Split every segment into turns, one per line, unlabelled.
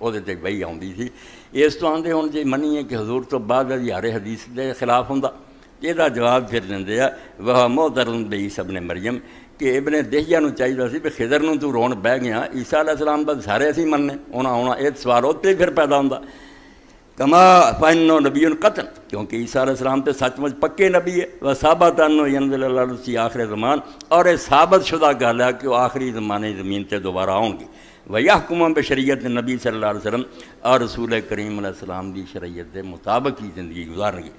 ਉਹਦੇ ਤੇ ਵਹੀ ਆਉਂਦੀ ਸੀ। ਇਸ ਤੋਂ ਆਂਦੇ ਹੁਣ ਜੇ ਮੰਨੀਏ ਕਿ ਹਜ਼ੂਰ ਤੋਂ ਬਾਅਦ ਹਜ਼ਾਰੇ ਹਦੀਸ ਦੇ ਖਿਲਾਫ ਹੁੰਦਾ, ਇਹਦਾ ਜਵਾਬ ਫਿਰ ਦਿੰਦੇ ਆ ਵਾਹ ਮੁਹਤਰਮ ਬਈ ਸਭ ਨੇ ਮਰੀਮ ਕਿ ਇਬਨ ਦਹੀਆ ਨੂੰ ਚਾਹੀਦਾ ਸੀ ਵੀ ਖਿਦਰ ਨੂੰ ਤੂੰ ਰੋਣ ਬਹਿ ਗਿਆ, ਈਸਾ ਅਲੈਹਿ ਸਲਾਮ ਦਾ ਸਾਰੇ ਅਸੀਂ ਮੰਨਨੇ, ਉਹਨਾਂ ਆਉਣਾ, ਇਹ ਸਵਾਲ ਉੱਤੇ ਫਿਰ ਪੈਦਾ ਹੁੰਦਾ ਕਮਾ ਫਾਇਨੋ ਨਬੀਨ ਕਤਨ, ਕਿਉਂਕਿ ਈਸਾ ਅਲੈਹਿ ਸਲਾਮ ਤੇ ਸੱਚਮੁੱਚ ਪੱਕੇ ਨਬੀ ਹੈ। ਵ ਸਾਬਤਾਨ ਯਨਜ਼ਲ ਸੀ ਆਖਿਰ ਜ਼ਮਾਨ, ਔਰ ਇਹ ਸਾਬਤ ਸ਼ੁਦਾ ਗੱਲ ਹੈ ਕਿ ਉਹ ਆਖਰੀ ਜ਼ਮਾਨੇ ਜ਼ਮੀਨ ਤੇ ਦੁਬਾਰਾ ਆਉਣਗੇ। و یحکم بشریعت نبی صلی اللہ علیہ وسلم اور رسول کریم علیہ السلام کی شریعت کے مطابق ہی زندگی گزارن گے۔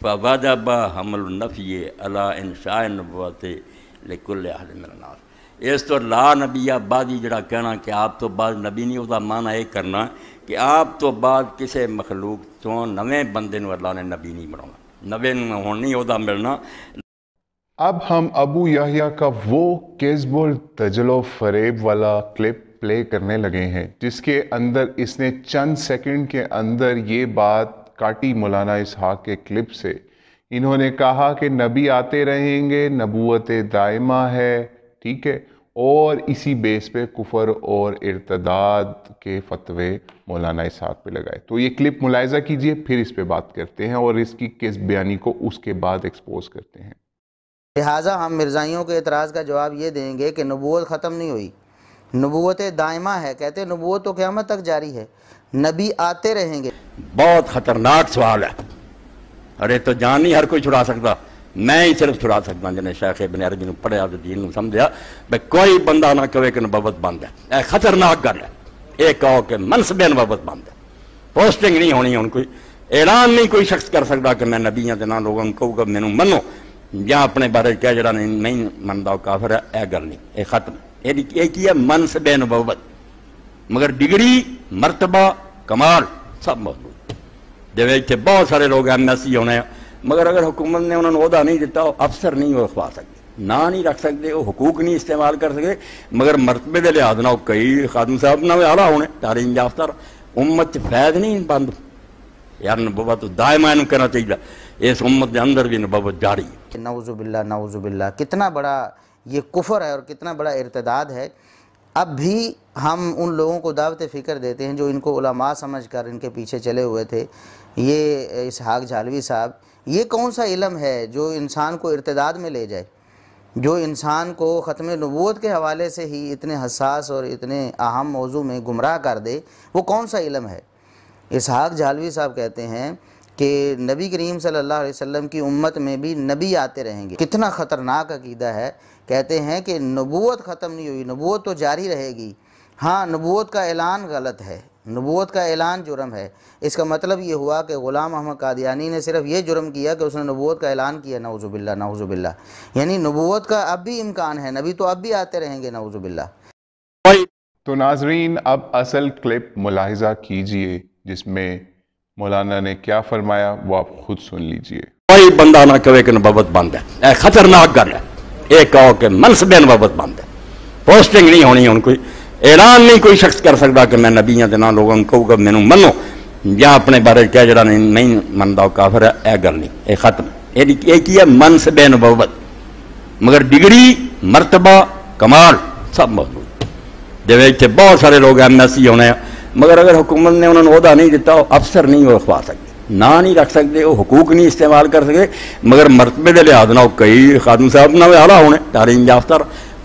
فوجب حمل النفی علی انشاء النبوت لکل احد من الناس، اس تو لا نبی بعدی جڑا کہنا کہ آپ تو بعد نبی نہیں، وہ معنی یہ کرنا کہ آپ تو بعد کسی مخلوق تو نویں بندے نو اللہ نے نبی نہیں بنانا، نویں ہون نہیں وہ ملنا۔
اب ہم ابو یحییٰ کا وہ کذب و دجل و فریب والا کلپ پلے کرنے لگے ہیں جس کے اندر اس نے چند سیکنڈ کے اندر یہ بات کاٹی مولانا اسحاق کے کلپ سے۔ انہوں نے کہا کہ نبی آتے رہیں گے، نبوت دائمہ ہے، ٹھیک ہے، اور اسی بیس پہ کفر اور ارتداد کے فتوے مولانا اسحاق پہ لگائے۔ تو یہ کلپ ملاحظہ کیجئے، پھر اس پہ بات کرتے ہیں اور اس کی کذب بیانی کو اس کے بعد ایکسپوز کرتے ہیں۔
لہٰذا ہم مرزائیوں کے اعتراض کا جواب یہ دیں گے کہ نبوت ختم نہیں ہوئی، نبوت دائمہ ہے۔ کہتے ہیں نبوت تو قیامت تک جاری ہے، نبی آتے رہیں گے۔
بہت خطرناک سوال ہے، ارے تو جان نہیں ہر کوئی چھڑا سکتا، میں ہی صرف چھڑا سکتا جنہیں شیخ ابن عربی نے پڑھیا تو دین نے سمجھا بھائی کوئی بندہ نہ کہے کہ نبوت بند ہے، اے خطرناک گل ہے۔ یہ کہو کہ منصب نبوت بند ہے، پوسٹنگ نہیں ہونی، ان کوئی اعلان نہیں کوئی شخص کر سکتا کہ میں نبی ہوں، نہ لوگوں کو کہوں گا مینوں منو، یا اپنے بارے کیا جڑا نہیں منتا وہ کافر ہے، اے گل نہیں، یہ ختم۔ یہ کی ہے منصب نبوت، مگر ڈگری مرتبہ کمال سب موجود۔ جب اتنے بہت سارے لوگ ایم ایس سی ہونے ہیں، مگر اگر حکومت نے انہوں نے عہدہ نہیں دیتا، افسر نہیں وہ رکھوا سکتے، نہ نہیں رکھ سکتے، وہ حقوق نہیں استعمال کر سکتے، مگر مرتبے دے لحاظ نہ کئی خادم صاحب نہ اعلیٰ ہونے تعلیم یافتہ، امت فیض نہیں بند یار، نبوت دائمہ انہوں کہنا چاہیے، اس امت کے اندر بھی نبوت جاری ہے۔
نعوذ باللہ نعوذ باللہ، کتنا بڑا یہ کفر ہے اور کتنا بڑا ارتداد ہے۔ اب بھی ہم ان لوگوں کو دعوت فکر دیتے ہیں جو ان کو علماء سمجھ کر ان کے پیچھے چلے ہوئے تھے، یہ اسحاق جھالوی صاحب۔ یہ کون سا علم ہے جو انسان کو ارتداد میں لے جائے، جو انسان کو ختم نبوت کے حوالے سے ہی اتنے حساس اور اتنے اہم موضوع میں گمراہ کر دے؟ وہ کون سا علم ہے؟ اسحاق جھالوی صاحب کہتے ہیں کہ نبی کریم صلی اللہ علیہ وسلم کی امت میں بھی نبی آتے رہیں گے۔ کتنا خطرناک عقیدہ ہے۔ کہتے ہیں کہ نبوت ختم نہیں ہوئی، نبوت تو جاری رہے گی۔ ہاں، نبوت کا اعلان غلط ہے، نبوت کا اعلان جرم ہے۔ اس کا مطلب یہ ہوا کہ غلام احمد قادیانی نے صرف یہ جرم کیا کہ اس نے نبوت کا اعلان کیا، نعوذ باللہ نعوذ باللہ، یعنی نبوت کا اب بھی امکان ہے، نبی تو اب بھی آتے رہیں گے، نعوذ باللہ۔
تو ناظرین اب اصل کلپ ملاحظہ کیجئے جس میں مولانا نے کیا فرمایا، وہ آپ خود سن لیجئے۔
کوئی بندہ نہ کہے کہ نبوت بند ہے، اے خطرناک گل ہے۔ یہ کہو کہ منصب نبوت بند ہے، پوسٹنگ نہیں ہونی، ان کوئی اعلان نہیں کوئی شخص کر سکتا کہ میں نبی ہوں، نہ لوگوں کو کہوں گا مینوں منو، یا اپنے بارے کیا جڑا نہیں منتا وہ کافر ہے، اے گل نہیں، یہ ختم۔ یہ کی ہے منصب نبوت، مگر ڈگری مرتبہ کمال سب موجود۔ جب اتنے بہت سارے لوگ ایم ایس سی ہونے ہیں، مگر اگر حکومت نے انہوں نے عہدہ نہیں دیتا، وہ افسر نہیں وہ رکھوا سکتے، نہ نہیں رکھ سکتے، وہ حقوق نہیں استعمال کر سکتے، مگر مرتبے دے لحاظ نہ کئی خادم صاحب نہ اعلیٰ ہونے تعلیم یافتہ،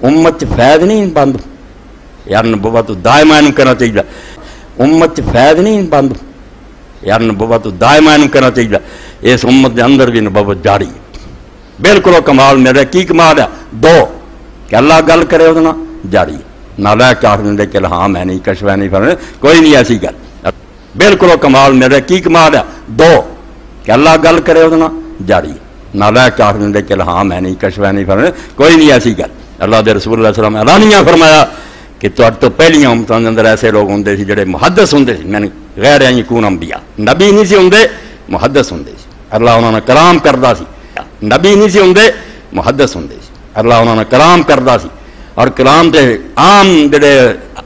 امت فیض نہیں بند یار، نبوت دائمہ انہوں کہنا چاہیے، امت فیض نہیں بند یار، نبوت دائمہ انہوں کہنا چاہیے، اس امت کے اندر بھی نبوت جاری ہے۔ بالکل وہ کمال میرے کی کمال ہے؟ دو کہ اللہ گل کرے وہ جاری ہے، نہ لے کے آخ دیں کہ ہاں میں نہیں کشف نہیں فرنے، کوئی نہیں ایسی گل۔ بالکل وہ کمال میرے کی کمال ہے؟ دو کہ اللہ گل کرے وہ جاری ہے، نہ لے کے آخ دیں کہ ہاں میں نہیں کشف نہیں فرنے، کوئی نہیں ایسی گل۔ اللہ دے رسول اللہ علیہ وسلم اعلانیہ فرمایا کہ تو پہلیاں امتوں کے اندر ایسے لوگ ہوں سی جڑے محدث ہوں سی، میں غیر یکون انبیاء، نبی نہیں سی ہوں، محدث ہوں سی، اللہ انہوں نے کلام کردا سی، نبی نہیں سی ہوں، محدث ہوں سی، اللہ انہوں نے کلام کردا سی، اور کلام دے عام جڑے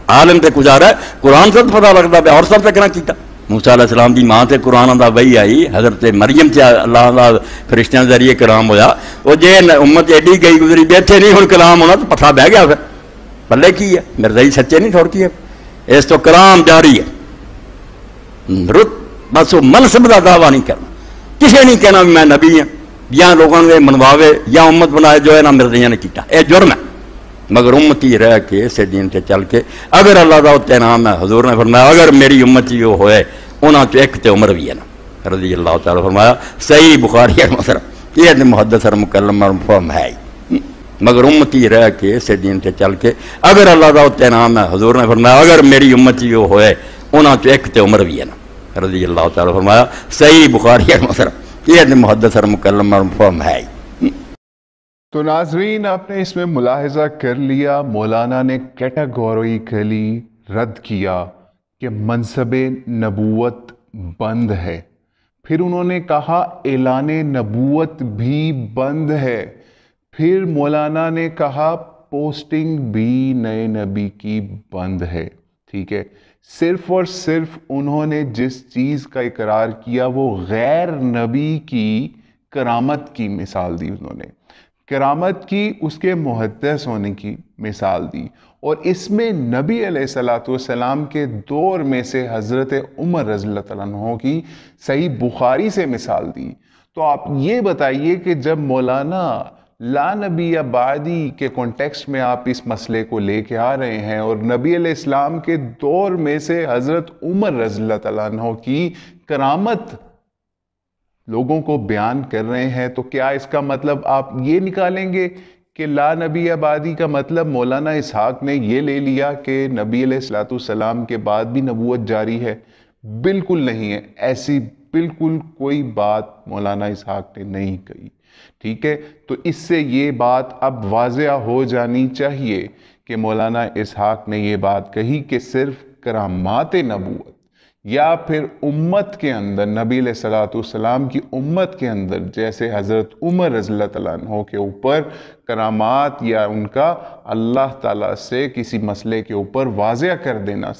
عالم تے گزارا ہے قرآن سے پتہ لگتا پیا، اور سب تک نہ کیتا۔ موسیٰ علیہ السلام دی ماں تے قرآن دا وحی آئی، حضرت مریم تے اللہ دا فرشتیاں ذریعے کلام ہویا، وہ جے امت ایڈی گئی گزری بیٹھے نہیں ہن کلام ہونا تو پتھا بہ گیا، پھر پلے کی ہے مرزائی سچے نہیں تھوڑ کی ہے اس تو کلام جاری ہے رت بس وہ منصب کا دعویٰ نہیں کرنا کسی نہیں کہنا بھی میں نبی ہوں یا لوگوں نے منواوے یا امت بنائے جو ہے نا مرزائیاں نے کیتا اے جرم ہے مگر امتی رہ کے اسے دین تے چل کے اگر اللہ دا اتنے نام ہے حضور نے فرمایا اگر میری امت جو ہوئے انہاں چ ایک تے عمر بھی ہے نا رضی اللہ تعالیٰ فرمایا صحیح بخاری مسئلہ یہ محدث اور مکلم اور مفہوم ہے مگر امتی رہ کے اسے دین تے چل کے اگر اللہ دا اتنے نام ہے حضور نے فرمایا اگر میری امت جو ہوئے انہاں چ ایک تے عمر بھی ہے نا رضی اللہ تعالیٰ فرمایا صحیح بخاری اور مسئلہ یہ محدث اور مکلم اور مفہوم ہے
تو ناظرین آپ نے اس میں ملاحظہ کر لیا مولانا نے کیٹاگوریکلی رد کیا کہ منصب نبوت بند ہے پھر انہوں نے کہا اعلان نبوت بھی بند ہے پھر مولانا نے کہا پوسٹنگ بھی نئے نبی کی بند ہے ٹھیک ہے صرف اور صرف انہوں نے جس چیز کا اقرار کیا وہ غیر نبی کی کرامت کی مثال دی انہوں نے کرامت کی اس کے محدث ہونے کی مثال دی اور اس میں نبی علیہ السلام کے دور میں سے حضرت عمر رضی اللہ عنہ کی صحیح بخاری سے مثال دی تو آپ یہ بتائیے کہ جب مولانا لا نبی بعدی کے کانٹیکسٹ میں آپ اس مسئلے کو لے کے آ رہے ہیں اور نبی علیہ السلام کے دور میں سے حضرت عمر رضی اللہ عنہ کی کرامت لوگوں کو بیان کر رہے ہیں تو کیا اس کا مطلب آپ یہ نکالیں گے کہ لا نبی بعدی کا مطلب مولانا اسحاق نے یہ لے لیا کہ نبی علیہ السلام کے بعد بھی نبوت جاری ہے بالکل نہیں ہے ایسی بالکل کوئی بات مولانا اسحاق نے نہیں کہی ٹھیک ہے تو اس سے یہ بات اب واضح ہو جانی چاہیے کہ مولانا اسحاق نے یہ بات کہی کہ صرف کرامات نبوت یا پھر امت کے اندر نبی علیہ السلام کی امت کے اندر جیسے حضرت عمر رضی اللہ عنہ کے اوپر کرامات یا ان کا اللہ تعالیٰ سے کسی مسئلے کے اوپر واضح کر دینا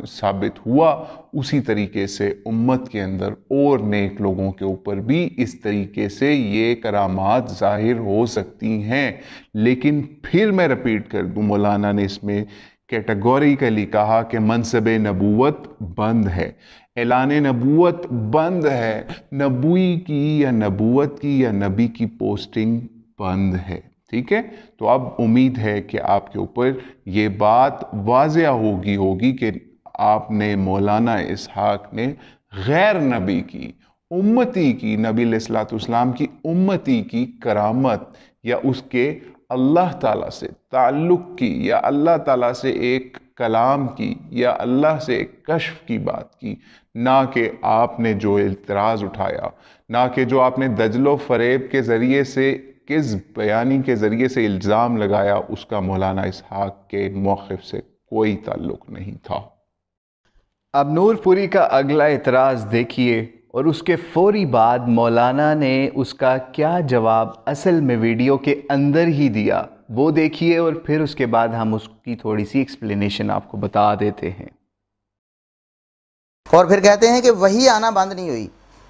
ثابت ہوا اسی طریقے سے امت کے اندر اور نیک لوگوں کے اوپر بھی اس طریقے سے یہ کرامات ظاہر ہو سکتی ہیں لیکن پھر میں ریپیٹ کر دوں مولانا نے اس میں کیٹاگوریکلی کہا کہ منصب نبوت بند ہے اعلان نبوت بند ہے نبوی کی یا نبوت کی یا نبی کی پوسٹنگ بند ہے ٹھیک ہے تو اب امید ہے کہ آپ کے اوپر یہ بات واضح ہوگی کہ آپ نے مولانا اسحاق نے غیر نبی کی امتی کی نبی علیہ السلام کی امتی کی کرامت یا اس کے اللہ تعالیٰ سے تعلق کی یا اللہ تعالیٰ سے ایک کلام کی یا اللہ سے ایک کشف کی بات کی نہ کہ آپ نے جو اعتراض اٹھایا نہ کہ جو آپ نے دجل و فریب کے ذریعے سے کذب بیانی کے ذریعے سے الزام لگایا اس کا مولانا اسحاق کے موقف سے کوئی تعلق نہیں تھا
اب نور پوری کا اگلا اعتراض دیکھیے اور اس کے فوری بعد مولانا نے اس کا کیا جواب اصل میں ویڈیو کے اندر ہی دیا وہ دیکھیے اور پھر اس کے بعد ہم اس کی تھوڑی سی ایکسپلینیشن آپ کو بتا دیتے ہیں
اور پھر کہتے ہیں کہ وہی آنا بند نہیں ہوئی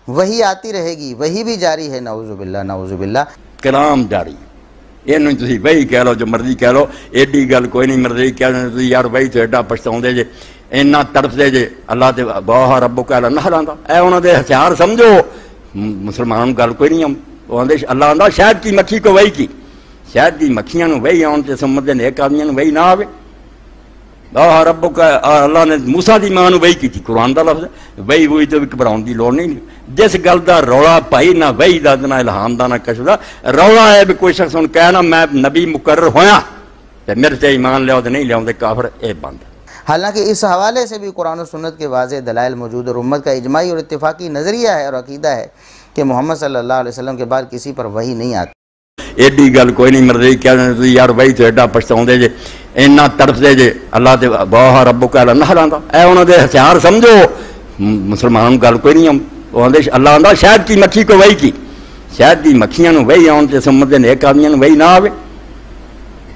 وہی آتی رہے گی وہی بھی جاری ہے نعوذ باللہ
کلام جاری یہ تھی وہی کہہ لو جو مرضی کہہ لو ایڈی گل کوئی نہیں مرضی کہہ لو یار وہی تو ایڈا پچھتاؤں جے اینا تڑپ دے جے اللہ تے گواہ ربو کا اللہ نہ لاندہ اے انہوں دے ہتھیار سمجھو مسلمانوں گل کوئی نہیں ہم اللہ آندہ شاید کی مکھی کو وہی کی شاید کی مکھیاں نو وہی آن تے سمجھ دے نیک آدمیاں نو وہی نہ آوے گواہ ربو کا اللہ نے موسیٰ دی ماں نو وہی کی تھی قرآن دا لفظ وہی وہی تو گھبراؤن دی لوڑ نہیں جس گل دا رولا پائی نہ وہی دا نہ الہام دا نہ کشف دا رولا ہے بھی کوئی شخص ان کہنا میں نبی مقرر ہویا تے میرے تے ایمان لیاؤ تے نہیں لیاؤ تے کافر اے بند
حالانکہ اس حوالے سے بھی قرآن و سنت کے واضح دلائل موجود اور امت کا اجماعی اور اتفاقی نظریہ ہے اور عقیدہ ہے کہ محمد صلی اللہ علیہ وسلم کے بعد کسی پر وحی نہیں آتی
ایڈی گل کوئی نہیں مرضی کہہ یار وہی تو ایڈا پچھتاؤں دے جے اینا تڑپ دے جے اللہ تے گواہ ربو کا اللہ نہ لاندہ اے انہوں دے ہتھیار سمجھو مسلمانوں گل کوئی نہیں ہم اللہ آندہ شاید کی مکھی کو وہی کی شاید کی مکھیاں نو وہی آن تے سمجھ دے نیک آدمیاں نو وہی نہ آوے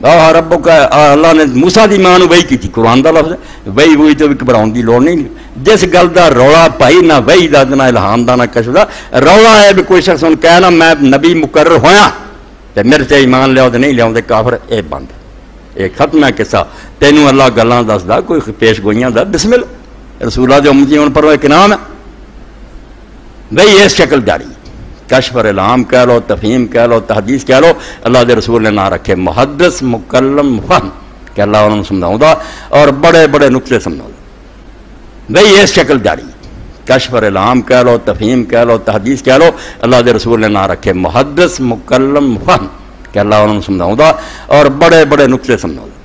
ربو کا اللہ نے موسیٰ دی ماں نو وہی کی تھی قرآن دا لفظ وہی وہی تو گھبراؤن دی لوڑ نہیں جس گل دا رولا پائی نہ وہی دا نہ الہام دا نہ کشف دا رولا ہے بھی کوئی شخص کہنا میں نبی مقرر ہویا تے میرے تے ایمان لیاؤ تے نہیں لیاؤ تے کافر اے بند ایک ختم ہے قصہ تینوں اللہ گلاں دسدا کوئی پیش گوئیاں دا بسم اللہ رسولہ دے امتی ہون پر ایک نام ہے بھئی اس شکل جاری کشف اور الہام کہہ لو تفہیم کہہ لو تحدیث کہہ لو اللہ دے رسول نے نہ رکھے محدث مکلم فہم کہ اللہ انہوں نے سمجھاؤں دا اور بڑے بڑے نقطے سمجھاؤں دا بھئی اس شکل جاری کشف اور الہام کہہ لو تفہیم کہہ لو تحدیث کہہ لو اللہ دے رسول نے نہ رکھے محدث مکلم فہم کہ اللہ انہوں نے سمجھاؤں دا اور بڑے بڑے نقطے سمجھاؤں دا۔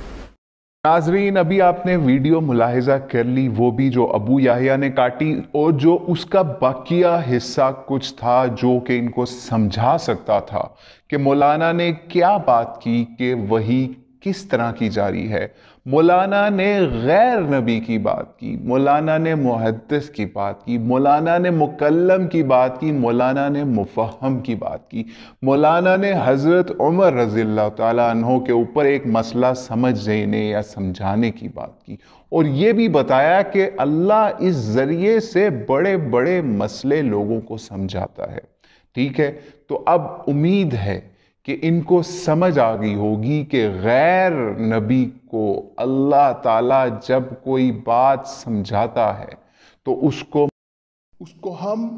ناظرین ابھی آپ نے ویڈیو ملاحظہ کر لی وہ بھی جو ابو یحییٰ نے کاٹی اور جو اس کا باقیہ حصہ کچھ تھا جو کہ ان کو سمجھا سکتا تھا کہ مولانا نے کیا بات کی کہ وہی کس طرح کی جاری ہے۔ مولانا نے غیر نبی کی بات کی، مولانا نے محدث کی بات کی، مولانا نے مکلم کی بات کی، مولانا نے مفہم کی بات کی، مولانا نے حضرت عمر رضی اللہ تعالیٰ عنہ کے اوپر ایک مسئلہ سمجھنے یا سمجھانے کی بات کی، اور یہ بھی بتایا کہ اللہ اس ذریعے سے بڑے بڑے مسئلے لوگوں کو سمجھاتا ہے۔ ٹھیک ہے، تو اب امید ہے کہ ان کو سمجھ آ گئی ہوگی کہ غیر نبی کو اللہ تعالیٰ جب کوئی بات سمجھاتا ہے تو اس کو ہم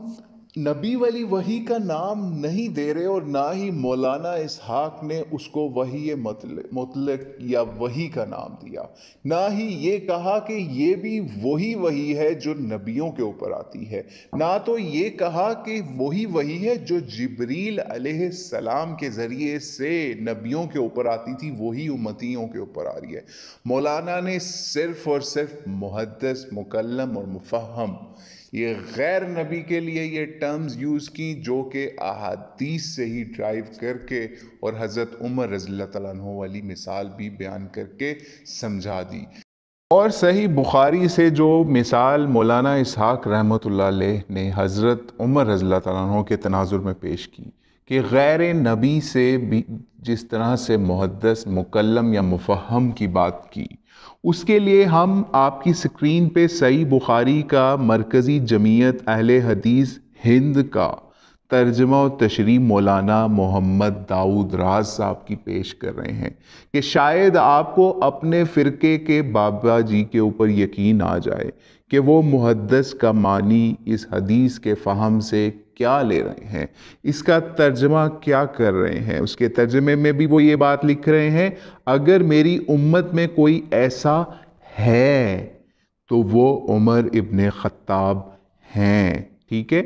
نبی والی وحی کا نام نہیں دے رہے، اور نہ ہی مولانا اسحاق نے اس کو وحی مطلق یا وحی کا نام دیا، نہ ہی یہ کہا کہ یہ بھی وہی وحی ہے جو نبیوں کے اوپر آتی ہے، نہ تو یہ کہا کہ وہی وحی ہے جو جبریل علیہ السلام کے ذریعے سے نبیوں کے اوپر آتی تھی وہی امتیوں کے اوپر آ رہی ہے۔ مولانا نے صرف اور صرف محدث، مکلم اور مفہم یہ غیر نبی کے لیے یہ ٹرمز یوز کی جو کہ احادیث سے ہی ڈرائیو کر کے اور حضرت عمر رضی اللہ تعالیٰ عنہ والی مثال بھی بیان کر کے سمجھا دی۔ اور صحیح بخاری سے جو مثال مولانا اسحاق رحمۃ اللہ علیہ نے حضرت عمر رضی اللہ تعالیٰ عنہ کے تناظر میں پیش کی کہ غیر نبی سے بھی جس طرح سے محدث، مکلم یا مفہم کی بات کی، اس کے لیے ہم آپ کی سکرین پہ صحیح بخاری کا مرکزی جمعیت اہل حدیث ہند کا ترجمہ و تشریح مولانا محمد داؤد راز صاحب کی پیش کر رہے ہیں کہ شاید آپ کو اپنے فرقے کے بابا جی کے اوپر یقین آ جائے کہ وہ محدث کا معنی اس حدیث کے فہم سے کیا لے رہے ہیں، اس کا ترجمہ کیا کر رہے ہیں۔ اس کے ترجمے میں بھی وہ یہ بات لکھ رہے ہیں اگر میری امت میں کوئی ایسا ہے تو وہ عمر ابن خطاب ہیں۔ ٹھیک ہے،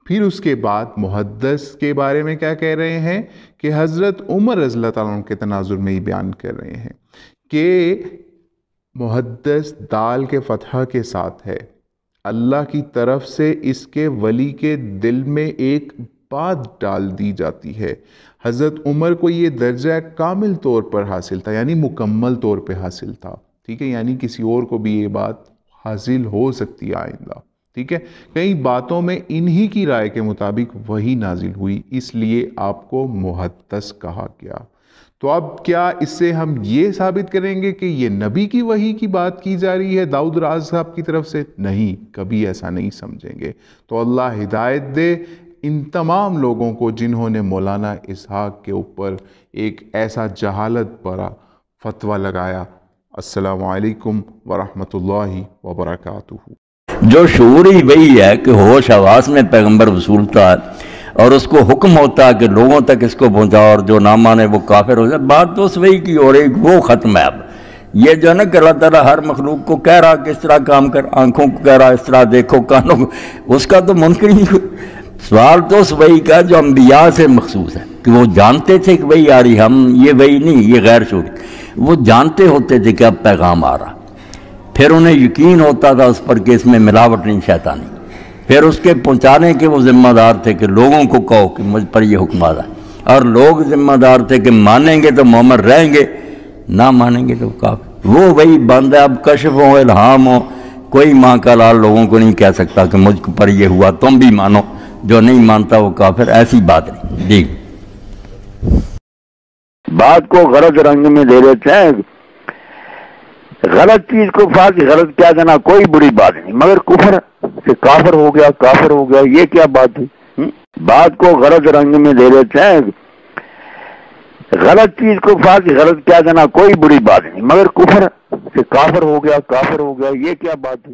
پھر اس کے بعد محدث کے بارے میں کیا کہہ رہے ہیں کہ حضرت عمر رضی اللہ تعالیٰ عنہ کے تناظر میں ہی بیان کر رہے ہیں کہ محدث دال کے فتحہ کے ساتھ ہے، اللہ کی طرف سے اس کے ولی کے دل میں ایک بات ڈال دی جاتی ہے۔ حضرت عمر کو یہ درجہ کامل طور پر حاصل تھا، یعنی مکمل طور پہ حاصل تھا۔ ٹھیک ہے، یعنی کسی اور کو بھی یہ بات حاصل ہو سکتی ہے آئندہ۔ ٹھیک ہے، کئی باتوں میں انہی کی رائے کے مطابق وہی نازل ہوئی، اس لیے آپ کو محدث کہا گیا۔ تو اب کیا اس سے ہم یہ ثابت کریں گے کہ یہ نبی کی وحی کی بات کی جا رہی ہے داؤد راز صاحب کی طرف سے؟ نہیں، کبھی ایسا نہیں سمجھیں گے۔ تو اللہ ہدایت دے ان تمام لوگوں کو جنہوں نے مولانا اسحاق کے اوپر ایک ایسا جہالت بھرا فتویٰ لگایا۔ السلام علیکم ورحمۃ اللہ وبرکاتہ۔
جو شعور ہی وہی ہے کہ ہوش حواس میں پیغمبر وصولتا ہے اور اس کو حکم ہوتا ہے کہ لوگوں تک اس کو پہنچاؤ اور جو نہ مانے وہ کافر ہو جائے، بات تو اس وہی کی اور ایک وہ ختم ہے۔ اب یہ جو ہے نا کہ اللہ تعالیٰ ہر مخلوق کو کہہ رہا کہ اس طرح کام کر، آنکھوں کو کہہ رہا اس طرح دیکھو، کانوں کو، اس کا تو منکر ہی نہیں۔ سوال تو اس وہی کا جو انبیاء سے مخصوص ہے کہ وہ جانتے تھے کہ وہی آ رہی، ہم یہ وہی نہیں، یہ غیر شعوری، وہ جانتے ہوتے تھے کہ اب پیغام آ رہا، پھر انہیں یقین ہوتا تھا اس پر کہ اس میں ملاوٹ نہیں، شیطانی، پھر اس کے پہنچانے کے وہ ذمہ دار تھے کہ لوگوں کو کہو کہ مجھ پر یہ حکم آ رہا ہے، اور لوگ ذمہ دار تھے کہ مانیں گے تو مومن رہیں گے، نہ مانیں گے تو کافر۔ وہ وہی بند ہے۔ اب کشف ہو، الہام ہو، کوئی ماں کا لال لوگوں کو نہیں کہہ سکتا کہ مجھ پر یہ ہوا تم بھی مانو، جو نہیں مانتا وہ کافر، ایسی بات نہیں۔ جی
بات کو غلط رنگ میں لے لیتے ہیں، غلط چیز کو فارسی غلط کیا دینا کوئی بری بات نہیں، مگر کفر سے کافر ہو گیا، کافر ہو گیا، یہ کیا بات ہے؟ بات کو غلط رنگ میں لے لیتے ہیں، غلط چیز کفار کی غلط کیا دینا کوئی بری بات نہیں، مگر کفر سے کافر ہو گیا یہ کیا بات ہے؟